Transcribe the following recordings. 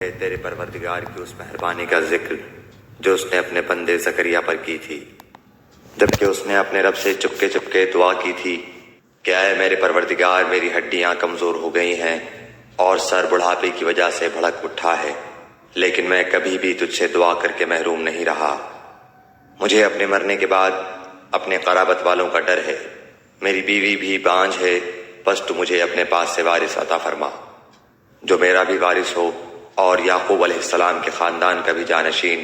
تیرے پروردگار کی اس مہربانی کا ذکر جو اس نے اپنے بندے زکریا پر کی تھی، جبکہ اس نے اپنے رب سے چپکے چپکے دعا کی تھی کہ اے میرے پروردگار، میری ہڈیاں کمزور ہو گئی ہیں اور سر بڑھاپے کی وجہ سے بھڑک اٹھا ہے، لیکن میں کبھی بھی تجھ سے دعا کر کے محروم نہیں رہا۔ مجھے اپنے مرنے کے بعد اپنے قرابت والوں کا ڈر ہے، میری بیوی بھی بانجھ ہے، بس تو مجھے اپنے پاس سے وارث عطا فرما جو میرا بھی وارث ہو اور یعقوب علیہ السلام کے خاندان کا بھی جانشین،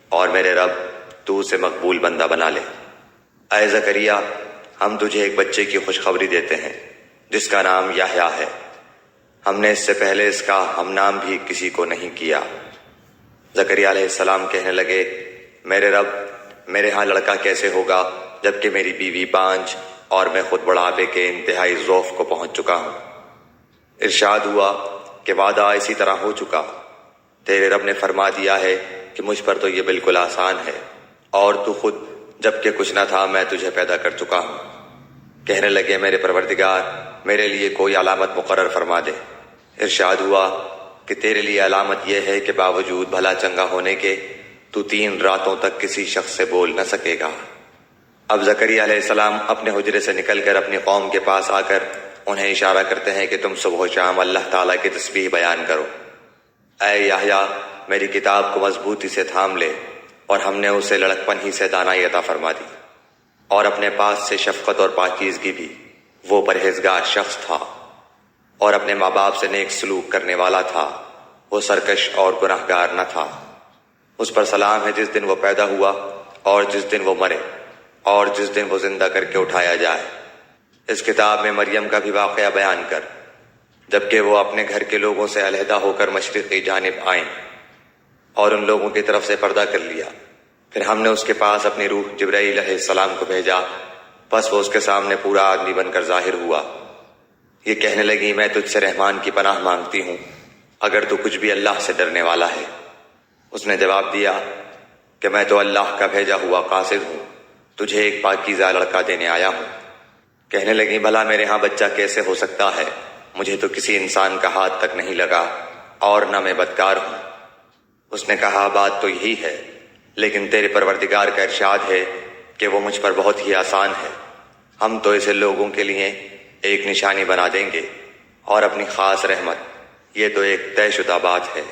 اور میرے رب تو اسے مقبول بندہ بنا لے۔ اے زکریا، ہم تجھے ایک بچے کی خوشخبری دیتے ہیں جس کا نام یحییٰ ہے۔ ہم نے اس سے پہلے اس کا ہم نام بھی کسی کو نہیں کیا۔ زکریا علیہ السلام کہنے لگے، میرے رب، میرے ہاں لڑکا کیسے ہوگا جبکہ میری بیوی بانجھ اور میں خود بڑھاپے کے انتہائی ضعف کو پہنچ چکا ہوں۔ ارشاد ہوا کہ وعدہ اسی طرح ہو چکا، تیرے رب نے فرما دیا ہے کہ مجھ پر تو یہ بالکل آسان ہے، اور تو خود جبکہ کچھ نہ تھا میں تجھے پیدا کر چکا ہوں۔ کہنے لگے، میرے پروردگار، میرے لیے کوئی علامت مقرر فرما دے۔ ارشاد ہوا کہ تیرے لیے علامت یہ ہے کہ باوجود بھلا چنگا ہونے کے تو 3 راتوں تک کسی شخص سے بول نہ سکے گا۔ اب زکریا علیہ السلام اپنے حجرے سے نکل کر اپنی قوم کے پاس آ کر انہیں اشارہ کرتے ہیں کہ تم صبح و شام اللہ تعالیٰ کی تسبیح بیان کرو۔ اے یحییٰ، میری کتاب کو مضبوطی سے تھام لے، اور ہم نے اسے لڑکپن ہی سے دانائی عطا فرما دی، اور اپنے پاس سے شفقت اور پاکیزگی بھی۔ وہ پرہیزگار شخص تھا اور اپنے ماں باپ سے نیک سلوک کرنے والا تھا، وہ سرکش اور گناہگار نہ تھا۔ اس پر سلام ہے جس دن وہ پیدا ہوا اور جس دن وہ مرے اور جس دن وہ زندہ کر کے اٹھایا جائے۔ اس کتاب میں مریم کا بھی واقعہ بیان کر، جبکہ وہ اپنے گھر کے لوگوں سے علیحدہ ہو کر مشرقی جانب آئیں اور ان لوگوں کی طرف سے پردہ کر لیا۔ پھر ہم نے اس کے پاس اپنی روح جبرائیل علیہ السلام کو بھیجا، بس وہ اس کے سامنے پورا آدمی بن کر ظاہر ہوا۔ یہ کہنے لگی، میں تجھ سے رحمان کی پناہ مانگتی ہوں اگر تو کچھ بھی اللہ سے ڈرنے والا ہے۔ اس نے جواب دیا کہ میں تو اللہ کا بھیجا ہوا قاصد ہوں، تجھے ایک پاکیزہ لڑکا دینے آیا ہوں۔ کہنے لگی، بھلا میرے ہاں بچہ کیسے ہو سکتا ہے؟ مجھے تو کسی انسان کا ہاتھ تک نہیں لگا اور نہ میں بدکار ہوں۔ اس نے کہا، بات تو یہی ہے، لیکن تیرے پروردگار کا ارشاد ہے کہ وہ مجھ پر بہت ہی آسان ہے۔ ہم تو اسے لوگوں کے لیے ایک نشانی بنا دیں گے اور اپنی خاص رحمت، یہ تو ایک طے شدہ بات ہے۔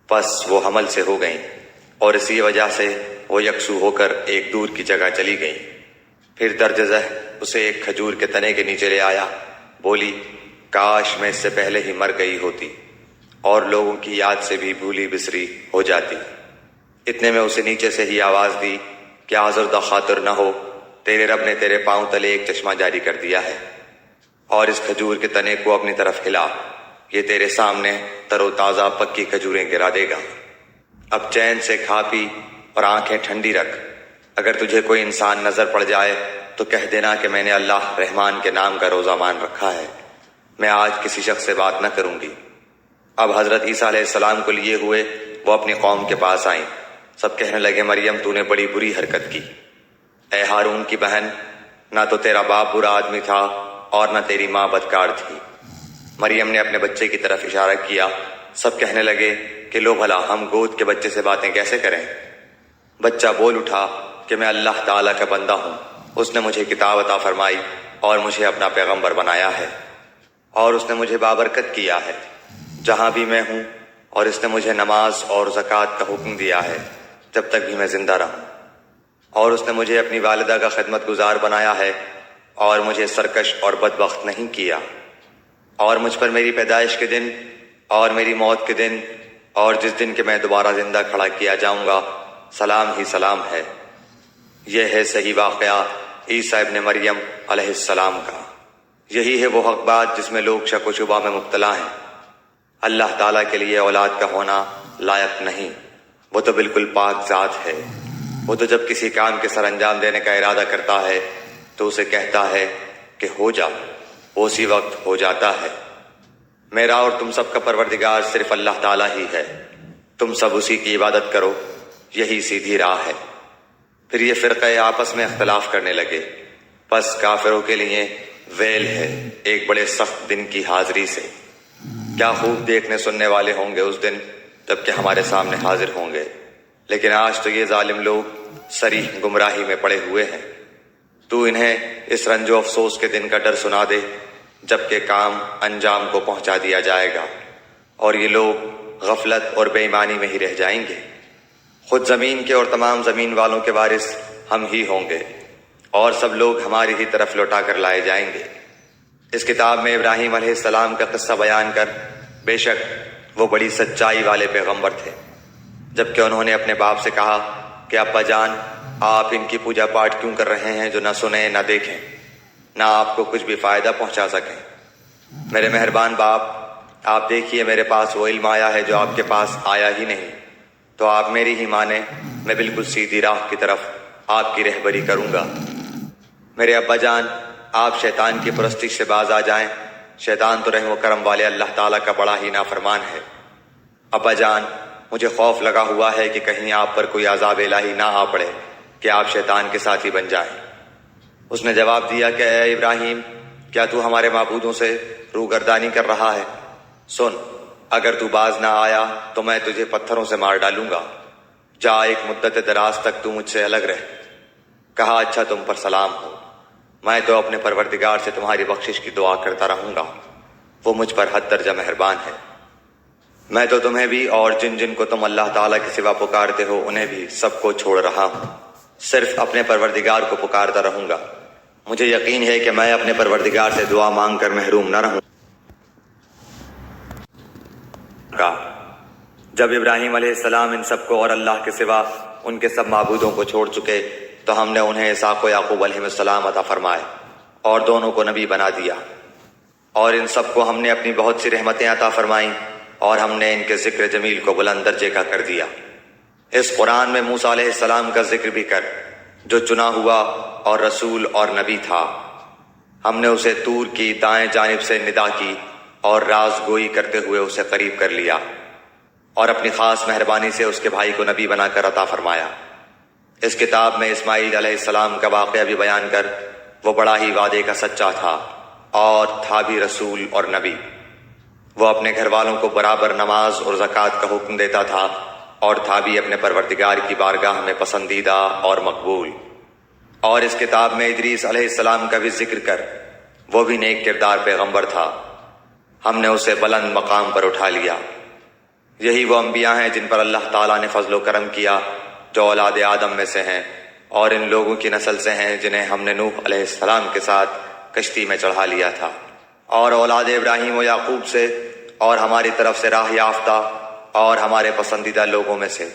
پس وہ حمل سے ہو گئیں اور اسی وجہ سے وہ یکسو ہو کر ایک دور کی جگہ چلی گئیں۔ پھر درج ذیل اسے ایک کھجور کے تنے کے نیچے لے آیا، بولی، کاش میں اس سے پہلے ہی مر گئی ہوتی اور لوگوں کی یاد سے بھی بھولی بسری ہو جاتی۔ اتنے میں اسے نیچے سے ہی آواز دی کہ آزردہ خاطر نہ ہو، تیرے رب نے تیرے پاؤں تلے ایک چشمہ جاری کر دیا ہے، اور اس کھجور کے تنے کو اپنی طرف ہلا، یہ تیرے سامنے تر و تازہ پکی کھجوریں گرا دے گا۔ اب چین سے کھا پی اور آنکھیں ٹھنڈی رکھ۔ اگر تجھے کوئی انسان نظر پڑ جائے تو کہہ دینا کہ میں نے اللہ رحمان کے نام کا روزہ مان رکھا ہے، میں آج کسی شخص سے بات نہ کروں گی۔ اب حضرت عیسیٰ علیہ السلام کو لیے ہوئے وہ اپنی قوم کے پاس آئیں۔ سب کہنے لگے، مریم تو نے بڑی بری حرکت کی۔ اے ہارون کی بہن، نہ تو تیرا باپ برا آدمی تھا اور نہ تیری ماں بدکار تھی۔ مریم نے اپنے بچے کی طرف اشارہ کیا۔ سب کہنے لگے کہ لو بھلا ہم گود کے بچے سے باتیں کیسے کریں؟ بچہ بول اٹھا کہ میں اللہ تعالیٰ کا بندہ ہوں، اس نے مجھے کتاب عطا فرمائی اور مجھے اپنا پیغمبر بنایا ہے، اور اس نے مجھے بابرکت کیا ہے جہاں بھی میں ہوں، اور اس نے مجھے نماز اور زکوٰۃ کا حکم دیا ہے جب تک بھی میں زندہ رہوں، اور اس نے مجھے اپنی والدہ کا خدمت گزار بنایا ہے اور مجھے سرکش اور بدبخت نہیں کیا، اور مجھ پر میری پیدائش کے دن اور میری موت کے دن اور جس دن کہ میں دوبارہ زندہ کھڑا کیا جاؤں گا سلام ہی سلام ہے۔ یہ ہے صحیح واقعہ عیسیٰ ابن مریم علیہ السلام کا۔ یہی ہے وہ حق بات جس میں لوگ شک و شبہ میں مبتلا ہیں۔ اللہ تعالیٰ کے لیے اولاد کا ہونا لائق نہیں، وہ تو بالکل پاک ذات ہے۔ وہ تو جب کسی کام کے سر انجام دینے کا ارادہ کرتا ہے تو اسے کہتا ہے کہ ہو جا، اسی وقت ہو جاتا ہے۔ میرا اور تم سب کا پروردگار صرف اللہ تعالیٰ ہی ہے، تم سب اسی کی عبادت کرو، یہی سیدھی راہ ہے۔ پھر یہ فرقے آپس میں اختلاف کرنے لگے، پس کافروں کے لیے ویل ہے ایک بڑے سخت دن کی حاضری سے۔ کیا خوب دیکھنے سننے والے ہوں گے اس دن جب کہ ہمارے سامنے حاضر ہوں گے، لیکن آج تو یہ ظالم لوگ صریح گمراہی میں پڑے ہوئے ہیں۔ تو انہیں اس رنج و افسوس کے دن کا ڈر سنا دے جب کہ کام انجام کو پہنچا دیا جائے گا اور یہ لوگ غفلت اور بے ایمانی میں ہی رہ جائیں گے۔ خود زمین کے اور تمام زمین والوں کے وارث ہم ہی ہوں گے اور سب لوگ ہماری ہی طرف لوٹا کر لائے جائیں گے۔ اس کتاب میں ابراہیم علیہ السلام کا قصہ بیان کر بے شک وہ بڑی سچائی والے پیغمبر تھے، جبکہ انہوں نے اپنے باپ سے کہا کہ ابا جان، آپ ان کی پوجا پاٹ کیوں کر رہے ہیں جو نہ سنیں نہ دیکھیں، نہ آپ کو کچھ بھی فائدہ پہنچا سکیں؟ میرے مہربان باپ، آپ دیکھیے میرے پاس وہ علم آیا ہے جو آپ کے پاس آیا ہی نہیں، تو آپ میری ہی مانیں، میں بالکل سیدھی راہ کی طرف آپ کی رہبری کروں گا۔ میرے ابا جان، آپ شیطان کی پرستش سے باز آ جائیں، شیطان تو رحم و کرم والے اللہ تعالیٰ کا بڑا ہی نافرمان ہے۔ ابا جان، مجھے خوف لگا ہوا ہے کہ کہیں آپ پر کوئی عذاب الہی نہ آ پڑے کہ آپ شیطان کے ساتھی بن جائیں۔ اس نے جواب دیا کہ اے ابراہیم، کیا تو ہمارے معبودوں سے روگردانی کر رہا ہے؟ سن، اگر تو باز نہ آیا تو میں تجھے پتھروں سے مار ڈالوں گا۔ جا، ایک مدت دراز تک تو مجھ سے الگ رہ۔ کہا اچھا، تم پر سلام ہو، میں تو اپنے پروردگار سے تمہاری بخشش کی دعا کرتا رہوں گا، وہ مجھ پر حد درجہ مہربان ہے۔ میں تو تمہیں بھی اور جن جن کو تم اللہ تعالیٰ کے سوا پکارتے ہو انہیں بھی سب کو چھوڑ رہا ہوں، صرف اپنے پروردگار کو پکارتا رہوں گا۔ مجھے یقین ہے کہ میں اپنے پروردگار سے دعا مانگ کر محروم نہ رہوں گا۔ جب ابراہیم علیہ السلام ان سب کو اور اللہ کے سوا ان کے سب معبودوں کو چھوڑ چکے تو ہم نے انہیں اسحاق و یعقوب علیہ السلام عطا فرمائے اور دونوں کو نبی بنا دیا، اور ان سب کو ہم نے اپنی بہت سی رحمتیں عطا فرمائیں اور ہم نے ان کے ذکر جمیل کو بلند درجے کا کر دیا۔ اس قرآن میں موسیٰ علیہ السلام کا ذکر بھی کر، جو چنا ہوا اور رسول اور نبی تھا۔ ہم نے اسے طور کی دائیں جانب سے ندا کی اور راز گوئی کرتے ہوئے اسے قریب کر لیا، اور اپنی خاص مہربانی سے اس کے بھائی کو نبی بنا کر عطا فرمایا۔ اس کتاب میں اسماعیل علیہ السلام کا واقعہ بھی بیان کر، وہ بڑا ہی وعدے کا سچا تھا اور تھا بھی رسول اور نبی۔ وہ اپنے گھر والوں کو برابر نماز اور زکوٰۃ کا حکم دیتا تھا اور تھا بھی اپنے پروردگار کی بارگاہ میں پسندیدہ اور مقبول۔ اور اس کتاب میں ادریس علیہ السلام کا بھی ذکر کر، وہ بھی نیک کردار پیغمبر تھا، ہم نے اسے بلند مقام پر اٹھا لیا۔ یہی وہ انبیاء ہیں جن پر اللہ تعالیٰ نے فضل و کرم کیا، جو اولاد آدم میں سے ہیں اور ان لوگوں کی نسل سے ہیں جنہیں ہم نے نوح علیہ السلام کے ساتھ کشتی میں چڑھا لیا تھا، اور اولاد ابراہیم و یعقوب سے اور ہماری طرف سے راہ یافتہ اور ہمارے پسندیدہ لوگوں میں سے۔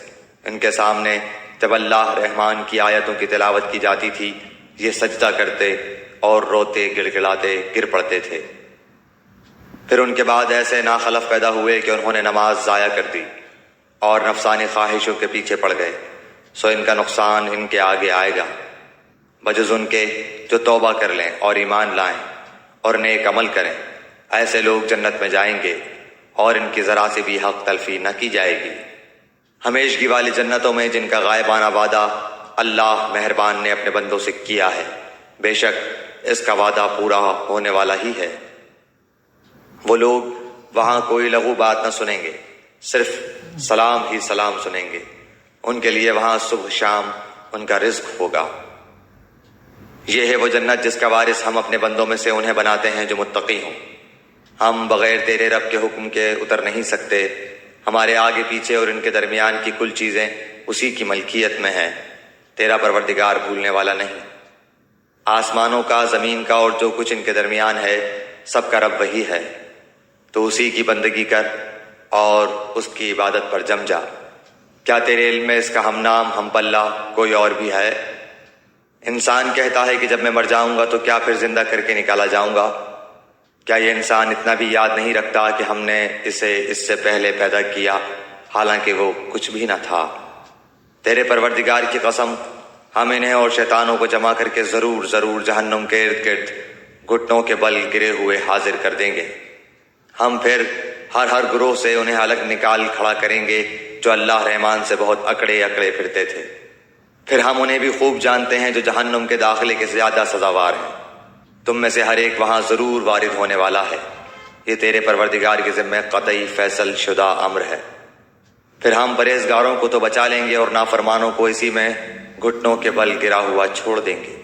ان کے سامنے جب اللہ رحمان کی آیتوں کی تلاوت کی جاتی تھی، یہ سجدہ کرتے اور روتے گڑ گڑاتے گر پڑتے تھے۔ پھر ان کے بعد ایسے ناخلف پیدا ہوئے کہ انہوں نے نماز ضائع کر دی اور نفسانی خواہشوں کے پیچھے پڑ گئے، سو ان کا نقصان ان کے آگے آئے گا، بجز ان کے جو توبہ کر لیں اور ایمان لائیں اور نیک عمل کریں۔ ایسے لوگ جنت میں جائیں گے اور ان کی ذرا سے بھی حق تلفی نہ کی جائے گی۔ ہمیشگی والی جنتوں میں جن کا غائبانہ وعدہ اللہ مہربان نے اپنے بندوں سے کیا ہے، بے شک اس کا وعدہ پورا ہونے والا ہی ہے۔ وہ لوگ وہاں کوئی لغو بات نہ سنیں گے، صرف سلام ہی سلام سنیں گے۔ ان کے لیے وہاں صبح شام ان کا رزق ہوگا۔ یہ ہے وہ جنت جس کا وارث ہم اپنے بندوں میں سے انہیں بناتے ہیں جو متقی ہوں۔ ہم بغیر تیرے رب کے حکم کے اتر نہیں سکتے، ہمارے آگے پیچھے اور ان کے درمیان کی کل چیزیں اسی کی ملکیت میں ہیں، تیرا پروردگار بھولنے والا نہیں۔ آسمانوں کا، زمین کا اور جو کچھ ان کے درمیان ہے، سب کا رب وہی ہے، تو اسی کی بندگی کر اور اس کی عبادت پر جم جا۔ کیا تیرے علم میں اس کا ہم نام ہم پلہ کوئی اور بھی ہے؟ انسان کہتا ہے کہ جب میں مر جاؤں گا تو کیا پھر زندہ کر کے نکالا جاؤں گا؟ کیا یہ انسان اتنا بھی یاد نہیں رکھتا کہ ہم نے اسے اس سے پہلے پیدا کیا، حالانکہ وہ کچھ بھی نہ تھا؟ تیرے پروردگار کی قسم، ہم انہیں اور شیطانوں کو جمع کر کے ضرور ضرور جہنم کے ارد گرد گھٹنوں کے بل گرے ہوئے حاضر کر دیں گے۔ ہم پھر ہر گروہ سے انہیں الگ نکال کھڑا کریں گے جو اللہ رحمان سے بہت اکڑے اکڑے پھرتے تھے۔ پھر ہم انہیں بھی خوب جانتے ہیں جو جہنم کے داخلے کے زیادہ سزاوار ہیں۔ تم میں سے ہر ایک وہاں ضرور وارد ہونے والا ہے، یہ تیرے پروردگار کے ذمہ قطعی فیصل شدہ امر ہے۔ پھر ہم پرہیزگاروں کو تو بچا لیں گے اور نافرمانوں کو اسی میں گھٹنوں کے بل گرا ہوا چھوڑ دیں گے۔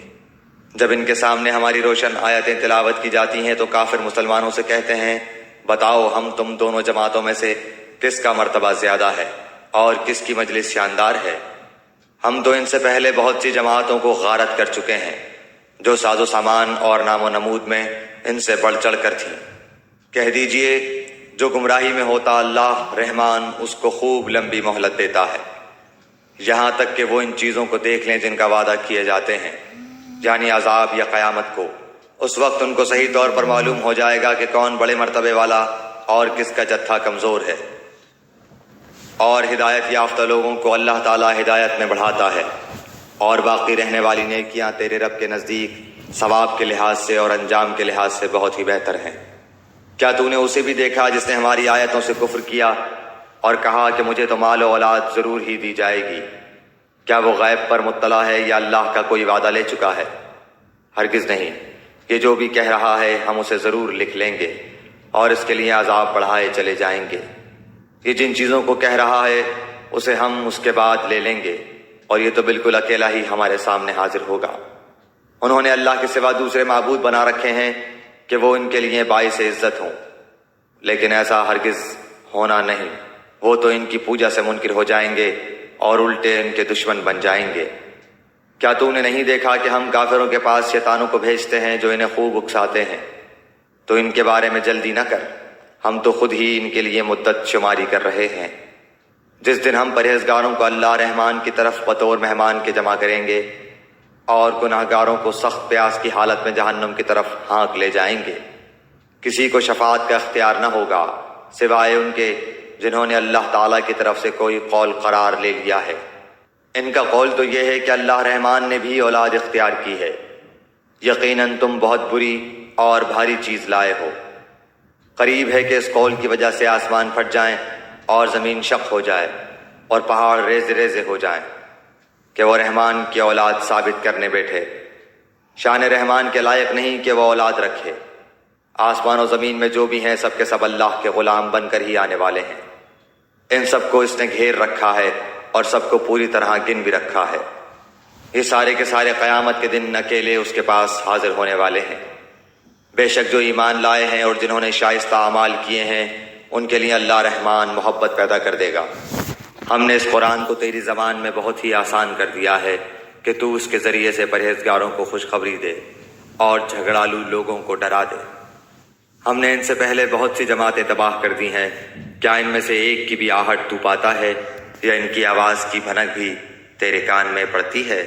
جب ان کے سامنے ہماری روشن آیتیں تلاوت کی جاتی ہیں تو کافر مسلمانوں سے کہتے ہیں، بتاؤ ہم تم دونوں جماعتوں میں سے کس کا مرتبہ زیادہ ہے اور کس کی مجلس شاندار ہے؟ ہم تو ان سے پہلے بہت سی جماعتوں کو غارت کر چکے ہیں جو ساز و سامان اور نام و نمود میں ان سے بڑھ چڑھ کر تھیں۔ کہہ دیجئے جو گمراہی میں ہوتا اللہ رحمان اس کو خوب لمبی مہلت دیتا ہے، یہاں تک کہ وہ ان چیزوں کو دیکھ لیں جن کا وعدہ کیے جاتے ہیں، یعنی عذاب یا قیامت کو۔ اس وقت ان کو صحیح طور پر معلوم ہو جائے گا کہ کون بڑے مرتبے والا اور کس کا جتھا کمزور ہے۔ اور ہدایت یافتہ لوگوں کو اللہ تعالیٰ ہدایت میں بڑھاتا ہے، اور باقی رہنے والی نیکیاں تیرے رب کے نزدیک ثواب کے لحاظ سے اور انجام کے لحاظ سے بہت ہی بہتر ہیں۔ کیا تو نے اسے بھی دیکھا جس نے ہماری آیتوں سے کفر کیا اور کہا کہ مجھے تو مال و اولاد ضرور ہی دی جائے گی؟ کیا وہ غیب پر مطلع ہے یا اللہ کا کوئی وعدہ لے چکا ہے؟ ہرگز نہیں، یہ جو بھی کہہ رہا ہے ہم اسے ضرور لکھ لیں گے اور اس کے لیے عذاب بڑھائے چلے جائیں گے۔ یہ جن چیزوں کو کہہ رہا ہے اسے ہم اس کے بعد لے لیں گے، اور یہ تو بالکل اکیلا ہی ہمارے سامنے حاضر ہوگا۔ انہوں نے اللہ کے سوا دوسرے معبود بنا رکھے ہیں کہ وہ ان کے لیے باعث عزت ہوں، لیکن ایسا ہرگز ہونا نہیں۔ وہ تو ان کی پوجا سے منکر ہو جائیں گے اور الٹے ان کے دشمن بن جائیں گے۔ کیا تو نے نہیں دیکھا کہ ہم کافروں کے پاس شیطانوں کو بھیجتے ہیں جو انہیں خوب اکساتے ہیں؟ تو ان کے بارے میں جلدی نہ کر، ہم تو خود ہی ان کے لیے مدت شماری کر رہے ہیں۔ جس دن ہم پرہیزگاروں کو اللہ رحمان کی طرف بطور مہمان کے جمع کریں گے اور گناہ گاروں کو سخت پیاس کی حالت میں جہنم کی طرف ہانک لے جائیں گے۔ کسی کو شفاعت کا اختیار نہ ہوگا سوائے ان کے جنہوں نے اللہ تعالیٰ کی طرف سے کوئی قول قرار لے لیا ہے۔ ان کا قول تو یہ ہے کہ اللہ رحمان نے بھی اولاد اختیار کی ہے۔ یقیناً تم بہت بری اور بھاری چیز لائے ہو۔ قریب ہے کہ اس قول کی وجہ سے آسمان پھٹ جائیں اور زمین شق ہو جائے اور پہاڑ ریزے ریزے ہو جائیں کہ وہ رحمان کی اولاد ثابت کرنے بیٹھے۔ شان رحمان کے لائق نہیں کہ وہ اولاد رکھے۔ آسمان و زمین میں جو بھی ہیں سب کے سب اللہ کے غلام بن کر ہی آنے والے ہیں۔ ان سب کو اس نے گھیر رکھا ہے اور سب کو پوری طرح گن بھی رکھا ہے۔ یہ سارے کے سارے قیامت کے دن اکیلے اس کے پاس حاضر ہونے والے ہیں۔ بے شک جو ایمان لائے ہیں اور جنہوں نے شائستہ اعمال کیے ہیں ان کے لیے اللہ رحمان محبت پیدا کر دے گا۔ ہم نے اس قرآن کو تیری زبان میں بہت ہی آسان کر دیا ہے کہ تو اس کے ذریعے سے پرہیزگاروں کو خوشخبری دے اور جھگڑالو لوگوں کو ڈرا دے۔ ہم نے ان سے پہلے بہت سی جماعتیں تباہ کر دی ہیں، کیا ان میں سے ایک کی بھی آہٹ تو پاتا ہے یا ان کی آواز کی بھنک بھی تیرے کان میں پڑتی ہے؟